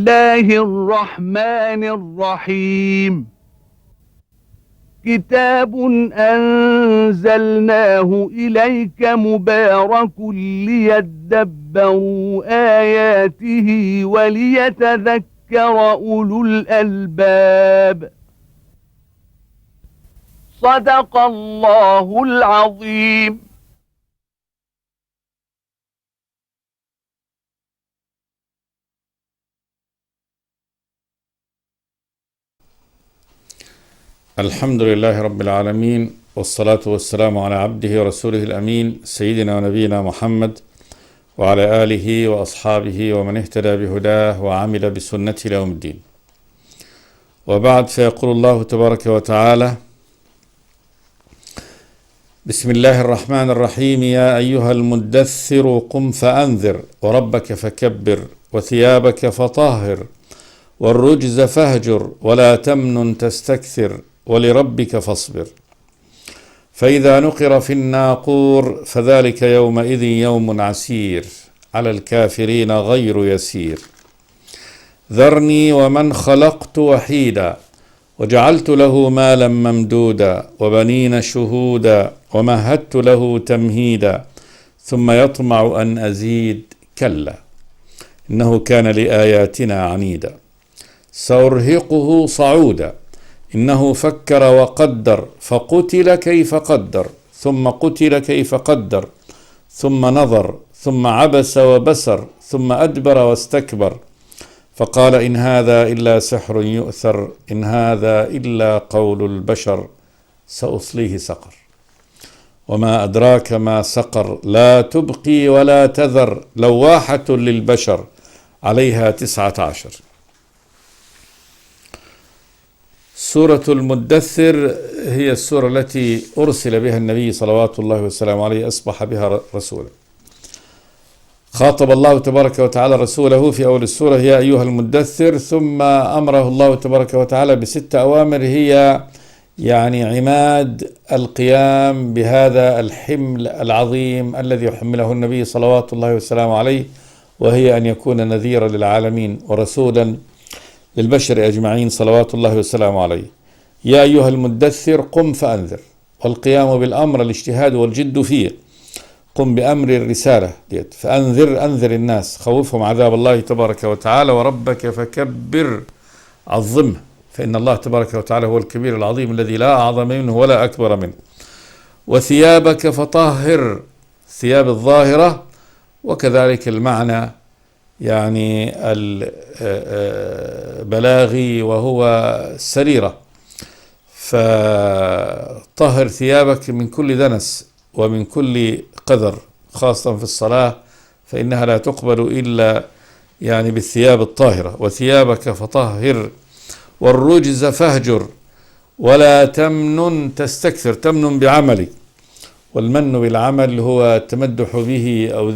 الله الرحمن الرحيم كتاب أنزلناه إليك مبارك ليدبروا آياته وليتذكر أولو الألباب صدق الله العظيم. الحمد لله رب العالمين، والصلاة والسلام على عبده ورسوله الأمين سيدنا ونبينا محمد وعلى آله وأصحابه ومن اهتدى بهداه وعمل بسنته إلى يوم الدين. وبعد، فيقول الله تبارك وتعالى: بسم الله الرحمن الرحيم. يا أيها المدثر قم فأنذر وربك فكبر وثيابك فطهر والرجز فاهجر ولا تمنن تستكثر ولربك فاصبر. فإذا نقر في الناقور فذلك يومئذ يوم عسير على الكافرين غير يسير. ذرني ومن خلقت وحيدا وجعلت له مالا ممدودا وبنين شهودا ومهدت له تمهيدا ثم يطمع أن أزيد كلا إنه كان لآياتنا عنيدا. سأرهقه صعودا إنه فكر وقدر فقتل كيف قدر ثم قتل كيف قدر ثم نظر ثم عبس وبسر ثم أدبر واستكبر فقال إن هذا إلا سحر يؤثر إن هذا إلا قول البشر سأصليه سقر وما أدراك ما سقر لا تبقي ولا تذر لواحة للبشر عليها 19. سورة المدثر هي السورة التي أرسل بها النبي صلوات الله وسلامه عليه، أصبح بها رسولا. خاطب الله تبارك وتعالى رسوله في أول السورة: يا أيها المدثر، ثم أمره الله تبارك وتعالى ب6 أوامر هي يعني عماد القيام بهذا الحمل العظيم الذي يحمله النبي صلوات الله وسلامه عليه، وهي أن يكون نذيرا للعالمين ورسولا للبشر أجمعين صلوات الله وسلامه عليه. يا أيها المدثر قم فأنذر، والقيام بالأمر الاجتهاد والجد فيه. قم بأمر الرسالة ديت، فأنذر الناس، خوفهم عذاب الله تبارك وتعالى. وربك فكبر، عظمه، فإن الله تبارك وتعالى هو الكبير العظيم الذي لا أعظم منه ولا أكبر منه. وثيابك فطهر، ثياب الظاهرة، وكذلك المعنى يعني البلاغي وهو السريرة. فطهر ثيابك من كل دنس ومن كل قذر، خاصة في الصلاة فإنها لا تقبل إلا يعني بالثياب الطاهرة. وثيابك فطهر والرجز فاهجر ولا تمنن تستكثر. تمنن بعملك، والمن بالعمل هو التمدح به أو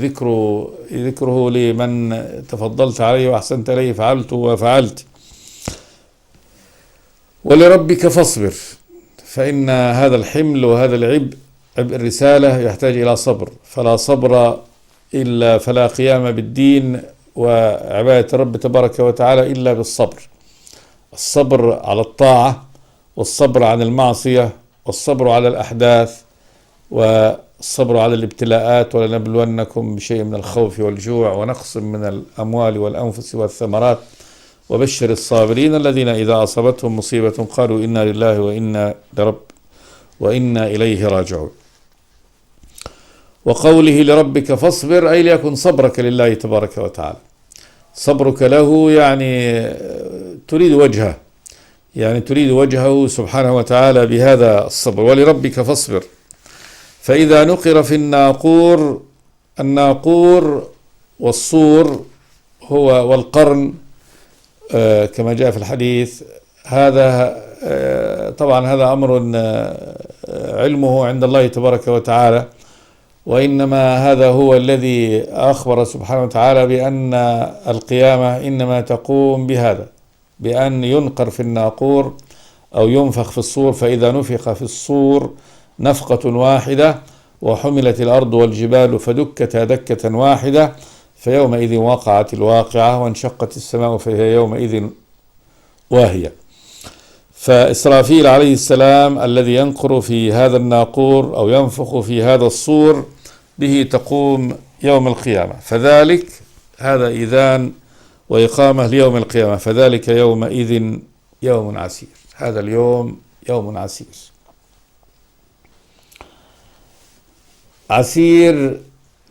ذكره لمن تفضلت عليه وأحسنت عليه، فعلت وفعلت. ولربك فاصبر، فإن هذا الحمل وهذا العبء، عبء الرسالة، يحتاج إلى صبر، فلا صبر إلا فلا قيام بالدين وعبادة الرب تبارك وتعالى إلا بالصبر. الصبر على الطاعة، والصبر عن المعصية، والصبر على الأحداث، والصبر على الابتلاءات. ولنبلونكم بشيء من الخوف والجوع ونقص من الأموال والأنفس والثمرات وبشر الصابرين الذين إذا أصابتهم مصيبة قالوا إنا لله وإنا إليه راجعون. وقوله لربك فاصبر، أي ليكن صبرك لله تبارك وتعالى، صبرك له يعني تريد وجهه، يعني تريد وجهه سبحانه وتعالى بهذا الصبر. ولربك فاصبر. فإذا نقر في الناقور، الناقور والصور هو والقرن كما جاء في الحديث. هذا طبعا هذا أمر علمه عند الله تبارك وتعالى، وإنما هذا هو الذي أخبر سبحانه وتعالى بأن القيامة إنما تقوم بهذا، بأن ينقر في الناقور أو ينفخ في الصور. فإذا نفخ في الصور نفقة واحدة وحملت الأرض والجبال فدكتا دكة واحدة فيومئذ وقعت الواقعة وانشقت السماء فهي يومئذ واهية. فإسرافيل عليه السلام الذي ينقر في هذا الناقور أو ينفخ في هذا الصور به تقوم يوم القيامة، فذلك هذا إذان وإقامة ليوم القيامة، فذلك يومئذ يوم عسير. هذا اليوم يوم عسير. عسير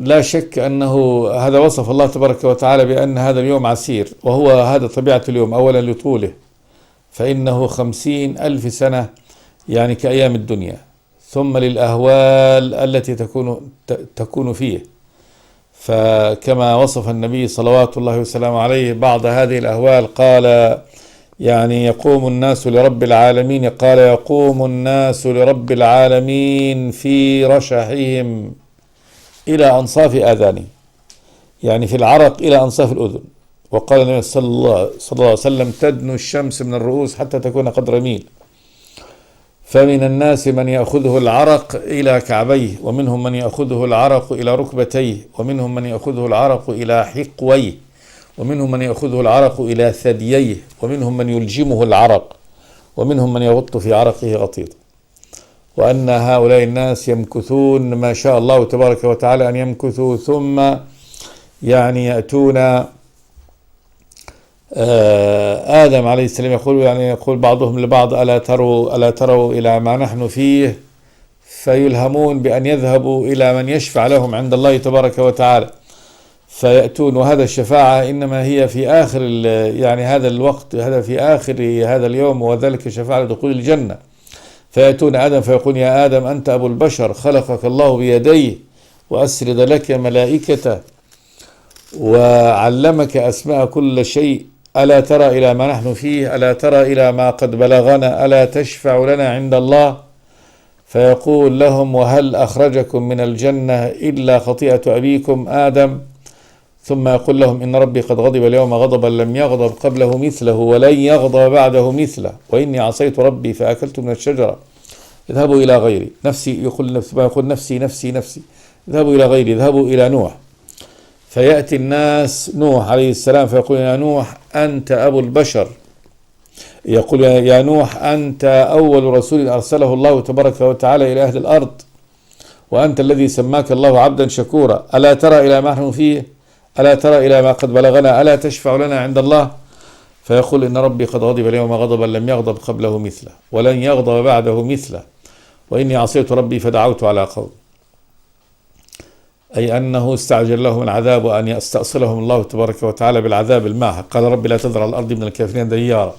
لا شك أنه هذا وصف الله تبارك وتعالى بأن هذا اليوم عسير، وهو هذا طبيعة اليوم. أولا لطوله، فإنه 50,000 سنة يعني كأيام الدنيا، ثم للأهوال التي تكون فيه، فكما وصف النبي صلوات الله وسلامه عليه بعض هذه الأهوال قال يعني يقوم الناس لرب العالمين، قال يقوم الناس لرب العالمين في رشحهم إلى أنصاف آذانهم، يعني في العرق إلى أنصاف الأذن. وقال النبي صلى الله عليه وسلم تدنو الشمس من الرؤوس حتى تكون قدر ميل، فمن الناس من يأخذه العرق إلى كعبيه، ومنهم من يأخذه العرق إلى ركبتيه، ومنهم من يأخذه العرق إلى حقويه، ومنهم من يأخذه العرق إلى ثدييه، ومنهم من يلجمه العرق، ومنهم من يغط في عرقه غطيط. وأن هؤلاء الناس يمكثون ما شاء الله تبارك وتعالى أن يمكثوا، ثم يعني يأتون آدم عليه السلام يقول بعضهم لبعض ألا تروا إلى ما نحن فيه، فيلهمون بأن يذهبوا إلى من يشفع لهم عند الله تبارك وتعالى، فيأتون. وهذا الشفاعة إنما هي في آخر يعني هذا الوقت، هذا في آخر هذا اليوم، وذلك شفاعة لدخول الجنة. فيأتون آدم فيقول يا آدم أنت أبو البشر، خلقك الله بيديه وأسرد لك ملائكته وعلمك أسماء كل شيء، ألا ترى إلى ما نحن فيه؟ ألا ترى إلى ما قد بلغنا؟ ألا تشفع لنا عند الله؟ فيقول لهم وهل أخرجكم من الجنة إلا خطيئة أبيكم آدم؟ ثم يقول لهم إن ربي قد غضب اليوم غضبا لم يغضب قبله مثله ولن يغضب بعده مثله، وإني عصيت ربي فأكلت من الشجرة، اذهبوا إلى غيري. نفسي يقول نفسي نفسي نفسي، اذهبوا إلى غيري، اذهبوا إلى نوح. فيأتي الناس نوح عليه السلام فيقول يا نوح أنت أبو البشر، يقول يا نوح أنت أول رسول أرسله الله تبارك وتعالى إلى أهل الأرض، وأنت الذي سماك الله عبدا شكورا، ألا ترى إلى ما نحن فيه؟ ألا ترى إلى ما قد بلغنا؟ ألا تشفع لنا عند الله؟ فيقول إن ربي قد غضب اليوم غضبا لم يغضب قبله مثله ولن يغضب بعده مثله، وإني عصيت ربي فدعوت على قوم، أي أنه استعجل لهم العذاب وأن يستأصلهم الله تبارك وتعالى بالعذاب الماحق. قال ربي لا تذر على الأرض من الكافرين ديارا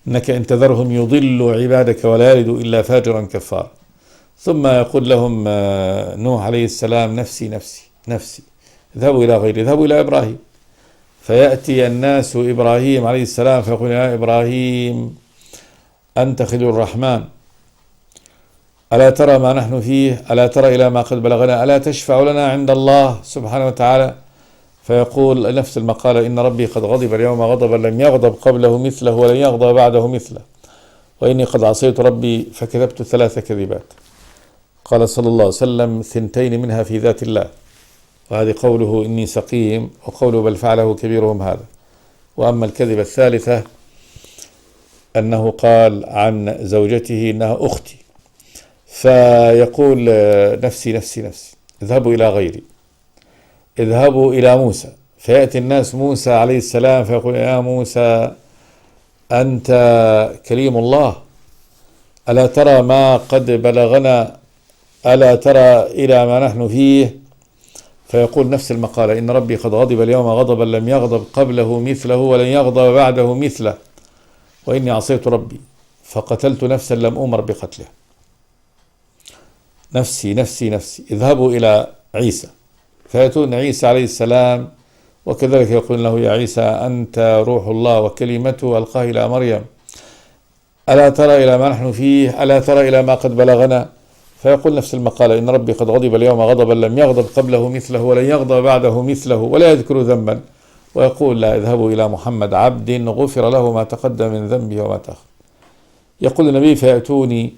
إنك إن تذرهم يضلوا عبادك ولا يلدوا إلا فاجرا كفارا. ثم يقول لهم نوح عليه السلام نفسي نفسي نفسي، اذهبوا إلى غيري، اذهبوا إلى إبراهيم. فيأتي الناس إبراهيم عليه السلام فيقول يا إبراهيم أنت خليل الرحمن، ألا ترى ما نحن فيه؟ ألا ترى إلى ما قد بلغنا؟ ألا تشفع لنا عند الله سبحانه وتعالى؟ فيقول نفس المقالة إن ربي قد غضب اليوم غضبا لم يغضب قبله مثله ولن يغضب بعده مثله، وإني قد عصيت ربي فكذبت 3 كذبات. قال صلى الله عليه وسلم 2 منها في ذات الله، وهذه قوله إني سقيم، وقوله بل فعله كبيرهم هذا. وأما الكذبة الثالثة أنه قال عن زوجته إنها أختي، فيقول نفسي نفسي نفسي، اذهبوا إلى غيري، اذهبوا إلى موسى. فيأتي الناس موسى عليه السلام فيقول يا موسى أنت كليم الله، ألا ترى ما قد بلغنا؟ ألا ترى إلى ما نحن فيه؟ فيقول نفس المقالة إن ربي قد غضب اليوم غضبا لم يغضب قبله مثله ولن يغضب بعده مثله، وإني عصيت ربي فقتلت نفسا لم أمر بقتلها، نفسي نفسي نفسي، اذهبوا إلى عيسى. فيأتون عيسى عليه السلام وكذلك يقول له يا عيسى أنت روح الله وكلمته ألقاه إلى مريم، ألا ترى إلى ما نحن فيه؟ ألا ترى إلى ما قد بلغنا؟ فيقول نفس المقالة إن ربي قد غضب اليوم غضبا لم يغضب قبله مثله ولن يغضب بعده مثله، ولا يذكر ذنبا، ويقول لا اذهبوا إلى محمد عبد غفر له ما تقدم من ذنبه وما تأخر. يقول النبي فيأتوني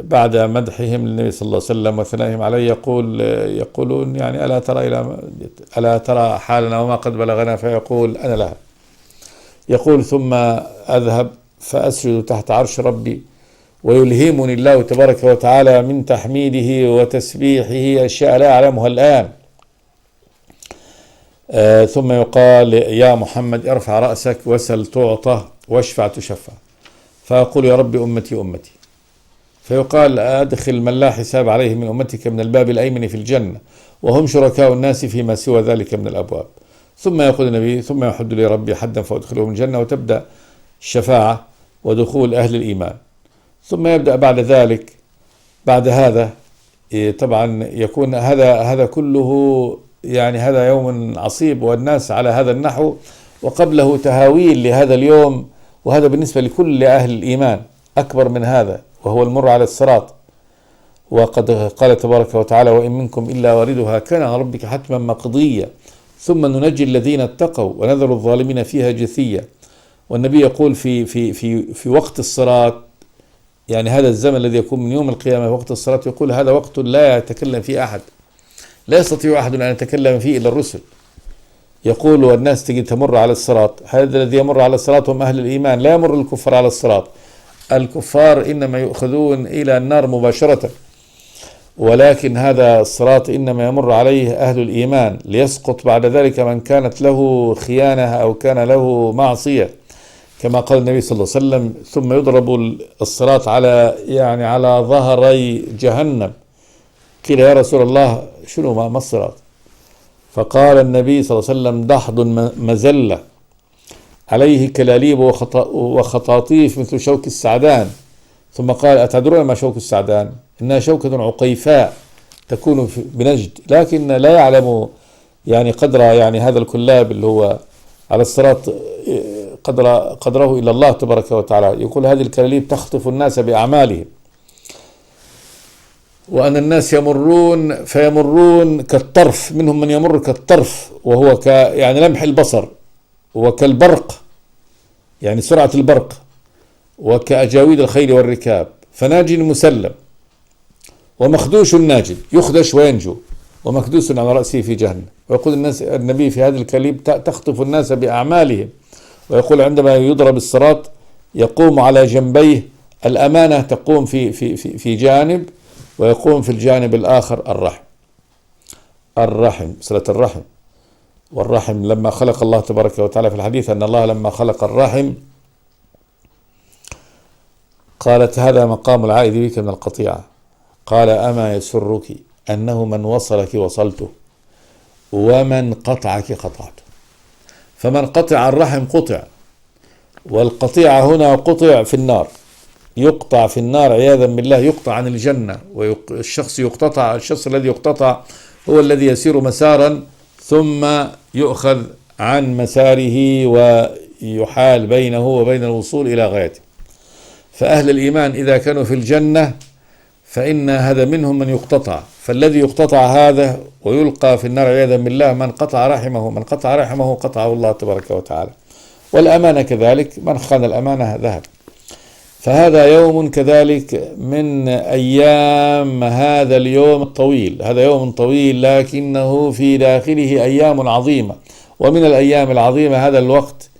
بعد مدحهم للنبي صلى الله عليه وسلم وثنائهم عليه يقولون يعني ألا ترى حالنا وما قد بلغنا، فيقول أنا لها. يقول ثم أذهب فأسجد تحت عرش ربي ويلهمني الله تبارك وتعالى من تحميده وتسبيحه أشياء لا أعلمها الآن. ثم يقال يا محمد ارفع رأسك وسل تعطى واشفع تشفع، فأقول يا رب أمتي أمتي، فيقال أدخل من لا حساب عليه من أمتك من الباب الأيمن في الجنة وهم شركاء الناس فيما سوى ذلك من الأبواب. ثم يقول النبي ثم يحد لي ربي حدا فأدخلهم الجنة، وتبدأ الشفاعة ودخول أهل الإيمان. ثم يبدأ بعد ذلك بعد هذا طبعا يكون هذا كله يعني هذا يوم عصيب والناس على هذا النحو، وقبله تهاويل لهذا اليوم، وهذا بالنسبة لكل أهل الإيمان أكبر من هذا، وهو المر على الصراط. وقد قال تبارك وتعالى وإن منكم إلا واردها كان على ربك حتما مقضيا ثم ننجي الذين اتقوا ونذر الظالمين فيها جثيا. والنبي يقول في وقت الصراط، يعني هذا الزمن الذي يكون من يوم القيامة وقت الصراط، يقول هذا وقت لا يتكلم فيه أحد، لا يستطيع أحد أن يتكلم فيه إلا الرسل. يقول والناس تجي تمر على الصراط، هذا الذي يمر على الصراط هم أهل الإيمان، لا يمر الكفار على الصراط. الكفار إنما يؤخذون إلى النار مباشرة، ولكن هذا الصراط إنما يمر عليه أهل الإيمان، ليسقط بعد ذلك من كانت له خيانة أو كان له معصية، كما قال النبي صلى الله عليه وسلم ثم يضرب الصراط على ظهري جهنم. قيل يا رسول الله شنو ما الصراط؟ فقال النبي صلى الله عليه وسلم دحض مزلة عليه كلاليب وخطاطيف مثل شوك السعدان. ثم قال أتدرون ما شوك السعدان؟ إنها شوكة عقيفاء تكون بنجد، لكن لا يعلم يعني قدر يعني هذا الكلاب اللي هو على الصراط قدره إلا الله تبارك وتعالى. يقول هذه الكلاليب تخطف الناس بأعمالهم، وأن الناس يمرون فيمرون كالطرف، منهم من يمر كالطرف وهو يعني لمح البصر، وكالبرق يعني سرعة البرق، وكأجاويد الخيل والركاب، فناج مسلم ومخدوش ناج يخدش وينجو ومكدوس على رأسه في جهنم. ويقول النبي في هذه الكليب تخطف الناس بأعمالهم. ويقول عندما يضرب الصراط يقوم على جنبيه الأمانة، تقوم في جانب، ويقوم في الجانب الآخر الرحم صلة الرحم. والرحم لما خلق الله تبارك وتعالى في الحديث أن الله لما خلق الرحم قالت هذا مقام العائد بك من القطيعة، قال أما يسرك أنه من وصلك وصلته ومن قطعك قطعته. فمن قطع الرحم قطع، والقطيعة هنا قطع في النار، يقطع في النار عياذا بالله، يقطع عن الجنة. والشخص الذي يقتطع هو الذي يسير مسارا ثم يؤخذ عن مساره ويحال بينه وبين الوصول إلى غايته. فأهل الإيمان إذا كانوا في الجنة فإن هذا منهم من يقتطع، فالذي يقتطع هذا ويلقى في النار عياذا بالله من قطع رحمه قطعه الله تبارك وتعالى. والأمانة كذلك، من خان الأمانة ذهب. فهذا يوم كذلك من أيام هذا اليوم الطويل، هذا يوم طويل لكنه في داخله أيام عظيمة. ومن الأيام العظيمة هذا الوقت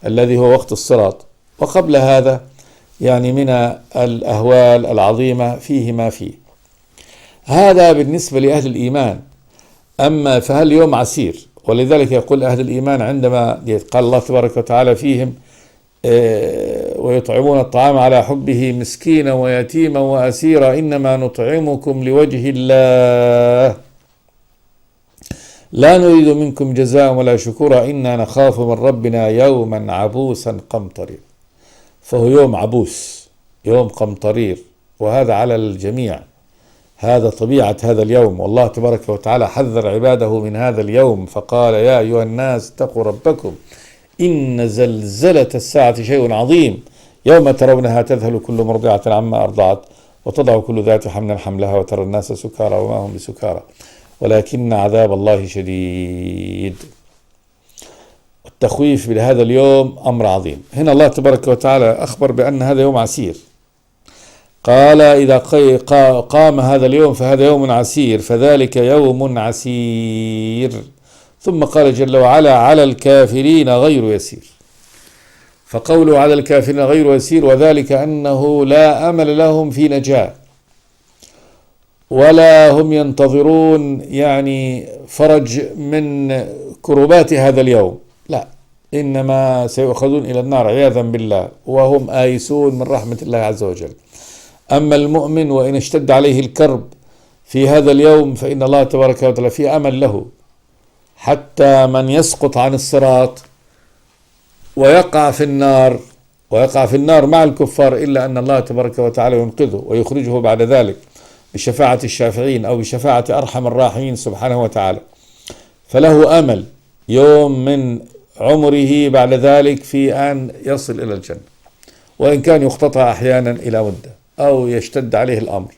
الذي هو وقت الصراط، وقبل هذا يعني من الأهوال العظيمة فيه ما فيه. هذا بالنسبة لأهل الإيمان. أما فهل اليوم عسير، ولذلك يقول أهل الإيمان عندما قال الله تبارك وتعالى فيهم ويطعمون الطعام على حبه مسكينا ويتيما وأسيرا إنما نطعمكم لوجه الله لا نريد منكم جزاء ولا شكورا إنا نخاف من ربنا يوما عبوسا قمطرير. فهو يوم عبوس، يوم قمطرير، وهذا على الجميع، هذا طبيعة هذا اليوم. والله تبارك وتعالى حذر عباده من هذا اليوم فقال يا أيها الناس اتقوا ربكم إن زلزلة الساعة شيء عظيم يوم ترونها تذهل كل مرضعة عما أرضعت وتضع كل ذات حمل حملها وترى الناس سكارى وما هم بسكارى ولكن عذاب الله شديد. التخويف بهذا اليوم أمر عظيم. هنا الله تبارك وتعالى أخبر بأن هذا يوم عسير. قال إذا قام هذا اليوم فهذا يوم عسير، فذلك يوم عسير. ثم قال جل وعلا على الكافرين غير يسير. فقوله على الكافرين غير يسير، وذلك أنه لا أمل لهم في نجاة، ولا هم ينتظرون يعني فرج من كربات هذا اليوم، لا، إنما سيؤخذون إلى النار عياذا بالله، وهم آيسون من رحمة الله عز وجل. أما المؤمن وإن اشتد عليه الكرب في هذا اليوم فإن الله تبارك وتعالى في أمل له، حتى من يسقط عن الصراط ويقع في النار مع الكفار، إلا أن الله تبارك وتعالى ينقذه ويخرجه بعد ذلك بشفاعة الشافعين أو بشفاعة أرحم الراحمين سبحانه وتعالى. فله أمل يوم من عمره بعد ذلك في أن يصل إلى الجنة، وإن كان يقتطع أحيانا إلى مدة أو يشتد عليه الأمر.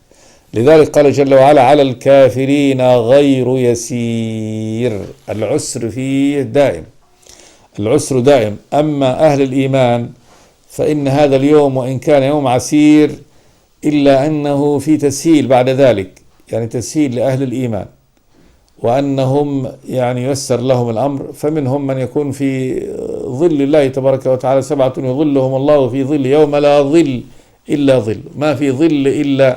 لذلك قال جل وعلا على الكافرين غير يسير. العسر فيه دائم، العسر دائم. أما أهل الإيمان فإن هذا اليوم وإن كان يوم عسير إلا أنه في تسهيل بعد ذلك، يعني تسهيل لأهل الإيمان، وأنهم يعني ييسر لهم الأمر. فمنهم من يكون في ظل الله تبارك وتعالى 7 يظلهم الله في ظل يوم لا ظل إلا ظل، ما في ظل إلا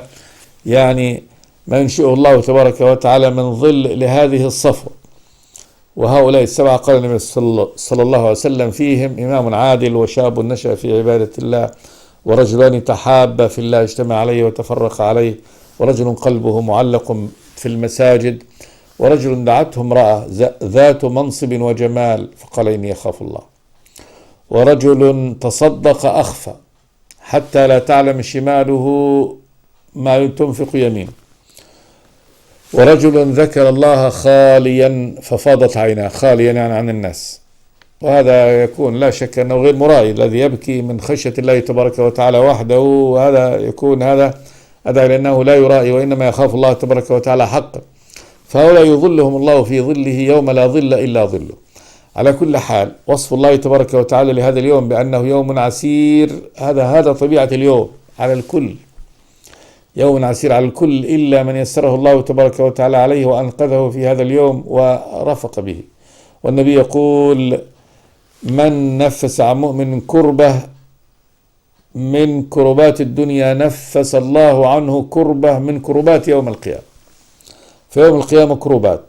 يعني ما ينشئه الله تبارك وتعالى من ظل لهذه الصفوة. وهؤلاء 7 قال النبي صلى الله عليه وسلم فيهم إمام عادل، وشاب نشأ في عبادة الله، ورجلان تحابا في الله اجتمع عليه وتفرق عليه، ورجل قلبه معلق في المساجد، ورجل دعته امرأة ذات منصب وجمال فقال إني أخاف الله، ورجل تصدق أخفى حتى لا تعلم شماله ما تنفق يمينه، ورجل ذكر الله خاليا ففاضت عيناه، خاليا يعني عن الناس. وهذا يكون لا شك أنه غير مرائي، الذي يبكي من خشية الله تبارك وتعالى وحده، وهذا يكون هذا أدعى لأنه لا يرائي وإنما يخاف الله تبارك وتعالى حقا. فهؤلاء يظلهم الله في ظله يوم لا ظل إلا ظله. على كل حال وصف الله تبارك وتعالى لهذا اليوم بأنه يوم عسير، هذا طبيعة اليوم على الكل، يوم عسير على الكل إلا من يسره الله تبارك وتعالى عليه وأنقذه في هذا اليوم ورفق به. والنبي يقول من نفس عن مؤمن كربة من كربات الدنيا نفس الله عنه كربة من كربات يوم القيامة. فيوم القيامة كربات،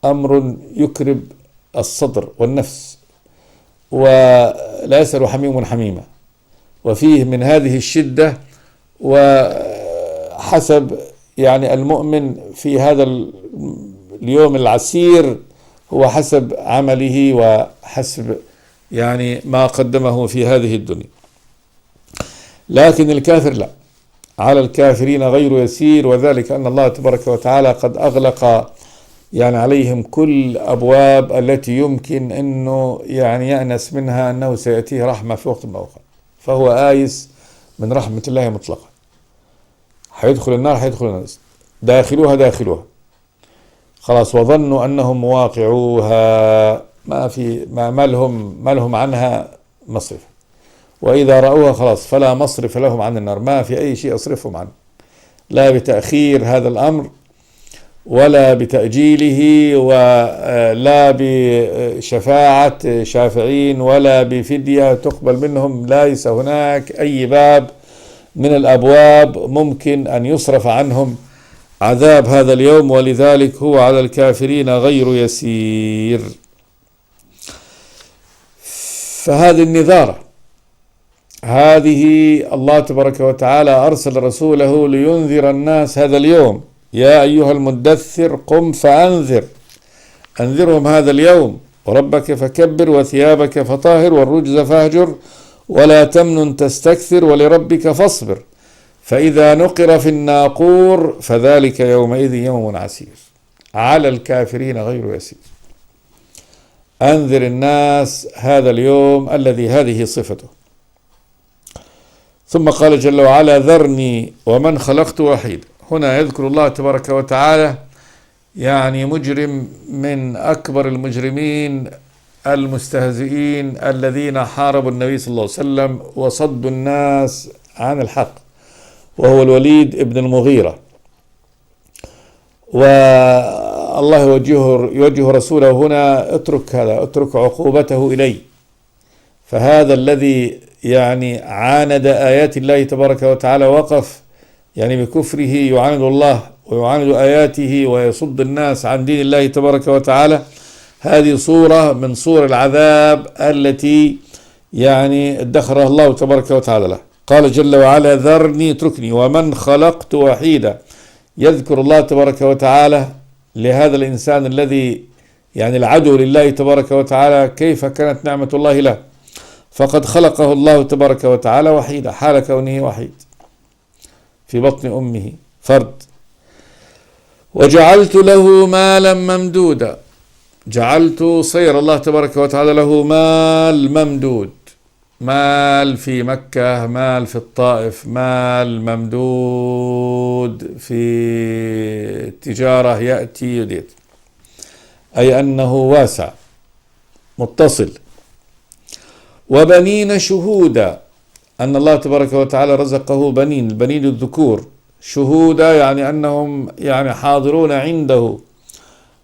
أمر يكرب الصدر والنفس، ولا يسأل حميم حميمة، وفيه من هذه الشدة. وحسب يعني المؤمن في هذا اليوم العسير هو حسب عمله وحسب يعني ما قدمه في هذه الدنيا. لكن الكافر لا، على الكافرين غير يسير، وذلك أن الله تبارك وتعالى قد أغلق يعني عليهم كل أبواب التي يمكن أنه يعني يأنس منها أنه سيأتيه رحمة في وقت من الأوقات، فهو آيس من رحمة الله مطلقا. حيدخل النار، حيدخل النار، داخلوها خلاص، وظنوا أنهم مواقعوها، ما لهم عنها مصرف، وإذا رأوها خلاص فلا مصرف لهم عن النار، ما في أي شيء يصرفهم عنه، لا بتأخير هذا الأمر ولا بتأجيله، ولا بشفاعة شافعين ولا بفدية تقبل منهم. ليس هناك أي باب من الأبواب ممكن أن يصرف عنهم عذاب هذا اليوم، ولذلك هو على الكافرين غير يسير. فهذه النذارة، هذه الله تبارك وتعالى أرسل رسوله لينذر الناس هذا اليوم. يا أيها المدثر قم فأنذر، أنذرهم هذا اليوم، وربك فكبر وثيابك فطاهر والرجز فاهجر ولا تمنن تستكثر ولربك فاصبر فإذا نقر في الناقور فذلك يومئذ يوم عسير. على الكافرين غير يسير. أنذر الناس هذا اليوم الذي هذه صفته. ثم قال جل وعلا ذرني ومن خلقت وحيد. هنا يذكر الله تبارك وتعالى يعني مجرم من أكبر المجرمين المستهزئين الذين حاربوا النبي صلى الله عليه وسلم وصدوا الناس عن الحق، وهو الوليد ابن المغيرة. والله يوجه رسوله هنا: اترك هذا، اترك عقوبته إلي. فهذا الذي يعني عاند آيات الله تبارك وتعالى، وقف يعني بكفره يعاند الله ويعاند آياته ويصد الناس عن دين الله تبارك وتعالى، هذه صورة من صور العذاب التي يعني ادخرها الله تبارك وتعالى له. قال جل وعلا: ذرني اتركني ومن خلقت وحيدا. يذكر الله تبارك وتعالى لهذا الإنسان الذي يعني العدو لله تبارك وتعالى كيف كانت نعمة الله له، فقد خلقه الله تبارك وتعالى وحيدا، حال كونه وحيد في بطن أمه فرد. وجعلت له مالا ممدودا. جعلت صير الله تبارك وتعالى له مال ممدود، مال في مكة، مال في الطائف، مال ممدود في التجارة يأتي يديد، أي أنه واسع متصل. وبنين شهودا، أن الله تبارك وتعالى رزقه بنين، البنين الذكور، شهودا يعني أنهم يعني حاضرون عنده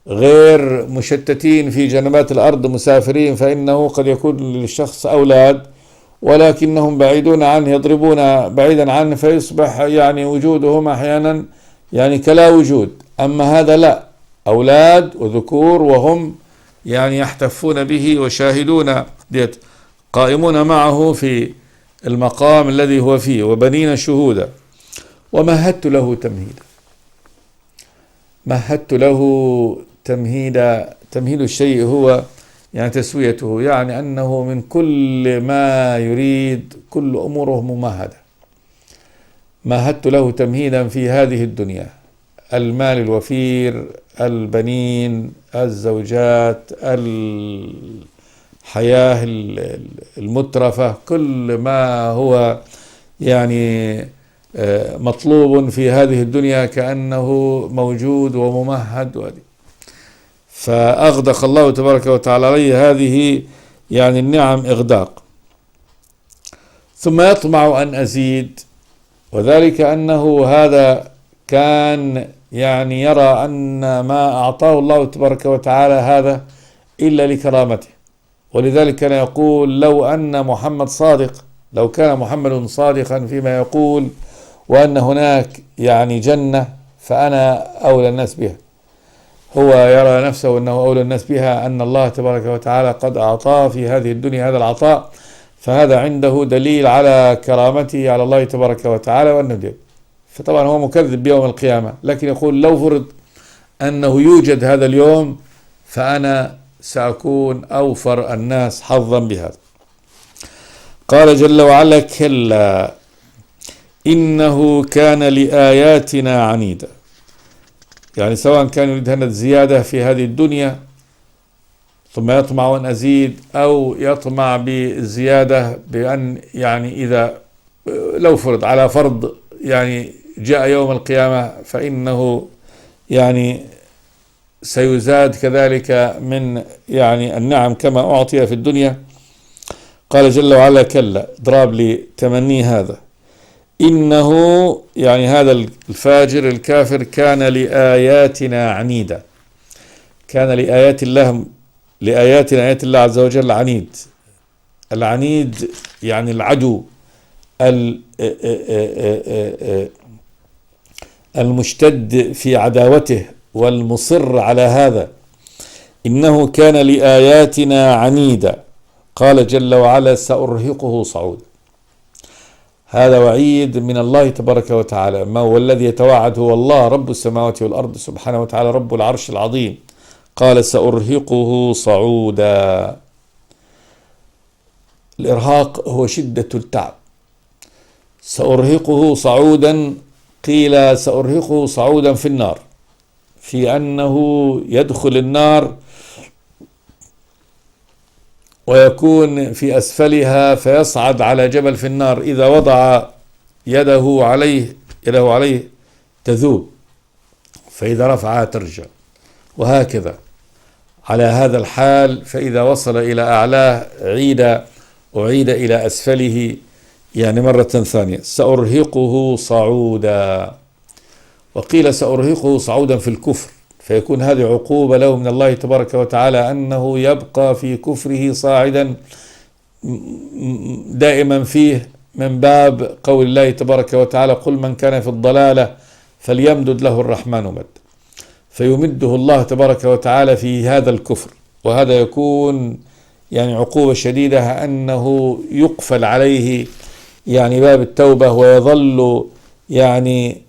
غير مشتتين في جنبات الأرض مسافرين، فإنه قد يكون للشخص أولاد ولكنهم بعيدون عنه، يضربون بعيدا عنه، فيصبح يعني وجودهم أحيانا يعني كلا وجود. أما هذا لا، أولاد وذكور وهم يعني يحتفون به وشاهدون قائمون معه في المقام الذي هو فيه. وبنين شهودا. ومهدت له تمهيدا. مهدت له تمهيدا. تمهيد الشيء هو يعني تسويته، يعني أنه من كل ما يريد كل أموره ممهدة. مهدت له تمهيدا في هذه الدنيا: المال الوفير، البنين، الزوجات، الحياة المترفة، كل ما هو يعني مطلوب في هذه الدنيا كأنه موجود وممهد. فأغدق الله تبارك وتعالى عليه هذه يعني النعم إغداق. ثم يطمع أن أزيد، وذلك أنه هذا كان يعني يرى أن ما أعطاه الله تبارك وتعالى هذا إلا لكرامته، ولذلك كان يقول: لو أن محمد صادق، لو كان محمد صادقا فيما يقول وأن هناك يعني جنة فأنا أولى الناس بها. هو يرى نفسه أنه أولى الناس بها، أن الله تبارك وتعالى قد أعطاه في هذه الدنيا هذا العطاء، فهذا عنده دليل على كرامته على الله تبارك وتعالى وأنه جد. فطبعا هو مكذب بيوم القيامة، لكن يقول: لو فرض أنه يوجد هذا اليوم فأنا سأكون أوفر الناس حظا بهذا. قال جل وعلا: كلا إنه كان لآياتنا عنيدا. يعني سواء كان يريد هنا الزيادة في هذه الدنيا ثم يطمع أن أزيد، أو يطمع بالزيادة بأن يعني إذا لو فرض على فرض يعني جاء يوم القيامة فإنه يعني سيزاد كذلك من يعني النعم كما أعطي في الدنيا. قال جل وعلا: كلا، اضراب لتمني هذا. إنه يعني هذا الفاجر الكافر كان لآياتنا عنيدا، كان لآيات الله، لآياتنا آيات الله عز وجل عنيد. العنيد يعني العدو المشتد في عداوته والمصر على هذا. إنه كان لآياتنا عنيدا. قال جل وعلا: سأرهقه صعودا. هذا وعيد من الله تبارك وتعالى. ما هو الذي يتوعد؟ هو الله رب السماوات والأرض سبحانه وتعالى، رب العرش العظيم. قال: سأرهقه صعودا. الإرهاق هو شدة التعب. سأرهقه صعودا، قيل سأرهقه صعودا في النار، في أنه يدخل النار ويكون في أسفلها فيصعد على جبل في النار، إذا وضع يده عليه تذوب، فإذا رفعها ترجع، وهكذا على هذا الحال. فإذا وصل إلى أعلاه أعيد إلى أسفله يعني مرة ثانية سأرهقه صعودا، وقيل سأرهقه صعودا في الكفر، فيكون هذه عقوبة له من الله تبارك وتعالى أنه يبقى في كفره صاعدا دائما فيه، من باب قول الله تبارك وتعالى قل من كان في الضلالة فليمدد له الرحمن مد، فيمده الله تبارك وتعالى في هذا الكفر، وهذا يكون يعني عقوبة شديدة، أنه يقفل عليه يعني باب التوبة، ويظل يعني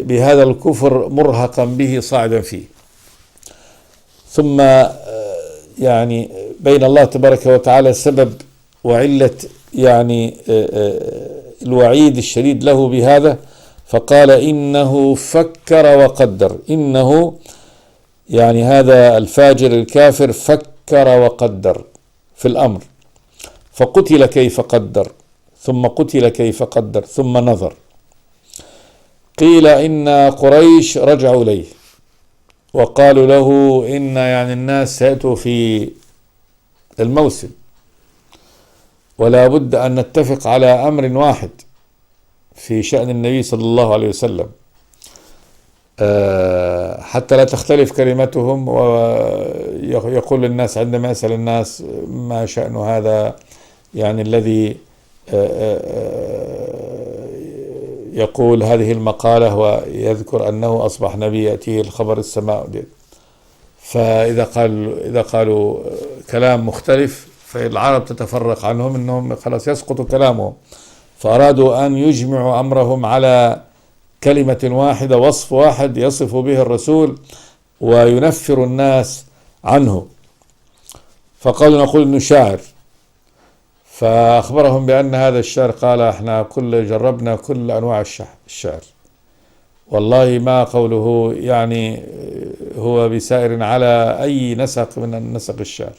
بهذا الكفر مرهقا به صاعدا فيه. ثم يعني بين الله تبارك وتعالى سبب وعلة يعني الوعيد الشديد له بهذا، فقال إنه فكر وقدر. إنه يعني هذا الفاجر الكافر فكر وقدر في الأمر، فقتل كيف قدر، ثم قتل كيف قدر، ثم نظر. قيل إن قريش رجعوا إليه وقالوا له إن يعني الناس سيأتوا في الموسم، ولا بد أن نتفق على أمر واحد في شأن النبي صلى الله عليه وسلم حتى لا تختلف كلمتهم، ويقول الناس عندما يسأل الناس ما شأن هذا يعني الذي يقول هذه المقالة ويذكر أنه أصبح نبي يأتيه الخبر السماء دي. فإذا قالوا كلام مختلف فالعرب تتفرق عنهم، أنهم خلاص يسقط كلامهم، فأرادوا أن يجمعوا أمرهم على كلمة واحدة، وصف واحد يصف به الرسول وينفر الناس عنه، فقالوا نقول إنه شاعر. فأخبرهم بأن هذا الشعر، قال احنا جربنا كل أنواع الشعر، والله ما قوله يعني هو بسائر على أي نسق من نسق الشعر،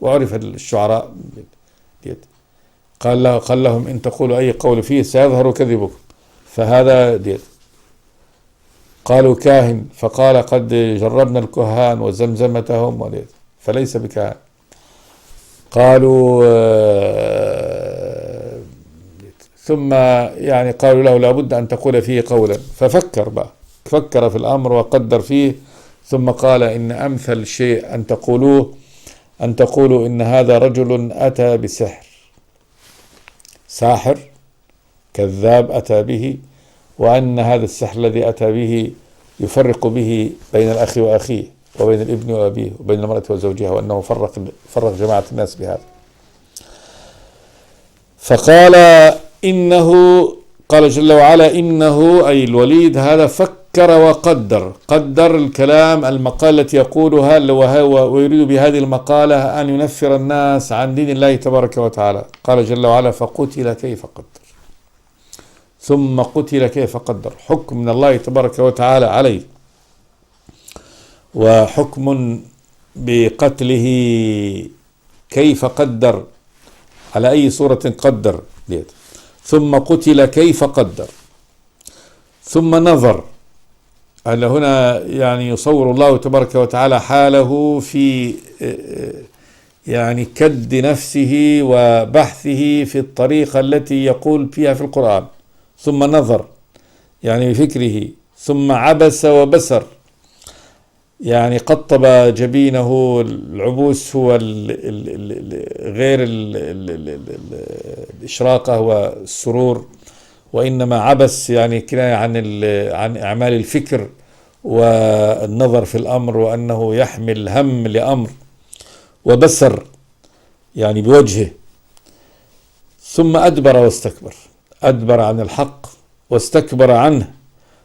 وعرف الشعراء قال لهم إن تقولوا أي قول فيه سيظهر كذبكم، فهذا ديت. قالوا كاهن، فقال قد جربنا الكهان وزمزمتهم فليس بكاهن. قالوا ثم يعني قالوا له لابد أن تقول فيه قولا، ففكر في الأمر وقدر فيه، ثم قال إن أمثل شيء أن تقولوا إن هذا رجل أتى بسحر، ساحر كذاب أتى به، وأن هذا السحر الذي أتى به يفرق به بين الأخ وأخيه، وبين الابن وأبيه، وبين المرأة وزوجها، وأنه فرق جماعة الناس بهذا. فقال إنه، قال جل وعلا إنه أي الوليد هذا فكر وقدر، قدر الكلام المقالة التي يقولها، ويريد بهذه المقالة أن ينفر الناس عن دين الله تبارك وتعالى. قال جل وعلا فقتل كيف قدر، ثم قتل كيف قدر، حكم من الله تبارك وتعالى عليه، وحكم بقتله كيف قدر، على أي صورة قدر ديت. ثم قتل كيف قدر، ثم نظر. هنا يعني يصور الله تبارك وتعالى حاله في يعني كد نفسه وبحثه في الطريقة التي يقول فيها في القرآن. ثم نظر يعني بفكره، ثم عبس وبسر يعني قطب جبينه. العبوس هو غير الإشراقة والسرور، وإنما عبس يعني كناية عن إعمال الفكر والنظر في الأمر، وأنه يحمل هم لأمر. وبسر يعني بوجهه. ثم أدبر واستكبر، أدبر عن الحق واستكبر عنه،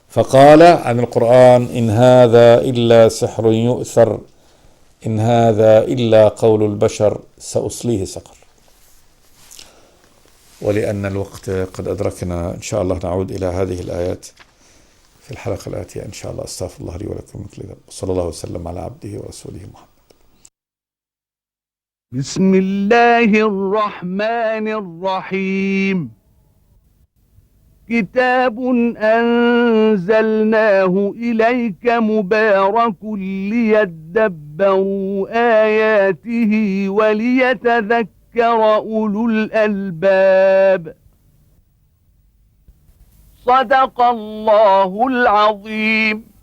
فقال عن القرآن إن هذا إلا سحر يؤثر، إن هذا إلا قول البشر، سأصليه سقر. ولأن الوقت قد أدركنا إن شاء الله نعود إلى هذه الآيات في الحلقة الآتية إن شاء الله. أستغفر الله لي ولكم من كل ذنب، وصلى الله وسلم على عبده ورسوله محمد. بسم الله الرحمن الرحيم. كتاب أنزلناه إليك مبارك ليدبروا آياته وليتذكروا ليذكر أولو الألباب. صدق الله العظيم.